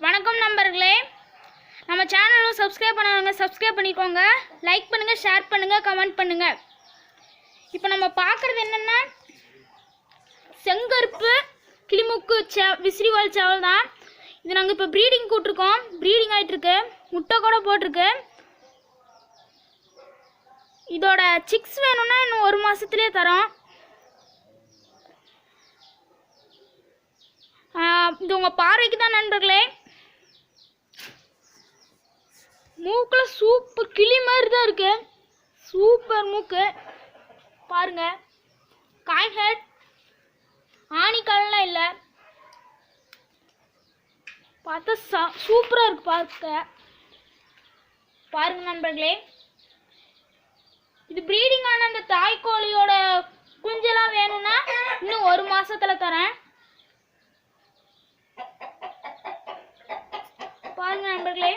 வணக்கம் நண்பர்களே, நம்ம சேனலும் சப்ஸ்கிரைப் பண்ணாதவங்க சப்ஸ்கிரைப் பண்ணிக்கோங்க. லைக் பண்ணுங்கள், ஷேர் பண்ணுங்கள், கமெண்ட் பண்ணுங்கள். இப்போ நம்ம பார்க்குறது என்னென்னா செங்கருப்பு கிளிமுக்கு விசிறிவால் சேவல் தான். இது நாங்கள் இப்போ ப்ரீடிங் கூட்டிருக்கோம். ப்ரீடிங் ஆகிட்டுருக்கு, முட்டை கூட போட்டிருக்கு. இதோட சிக்ஸ் வேணும்னா இன்னும் 1 மாதத்துலேயே தரோம். இது உங்கள் பார்வைக்கு தான் நண்பர்களே. மூக்கில் சூப்பர் கிளி மாதிரி தான் இருக்கு. சூப்பர் மூக்கு பாருங்க. காயின் ஹெட், ஆணிக்கால்லாம் இல்லை. பார்த்தா சூப்பராக இருக்கு பார்க்க. பாருங்க நண்பர்களே, இது ப்ரீடிங் ஆன அந்த தாய்க்கோழியோட குஞ்செல்லாம் வேணும்னா இன்னும் 1 மாசத்துல தரேன். பாருங்க நண்பர்களே,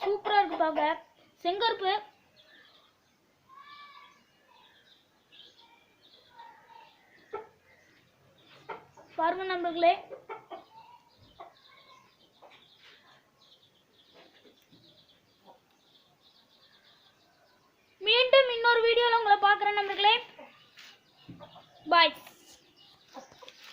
சூப்பரா இருக்கு பார்க்க. செங்கருப்பு பாருங்க நண்பர்களே. மீண்டும் இன்னொரு வீடியோல உங்களை பார்க்குறேன் நண்பர்களே. பாய்.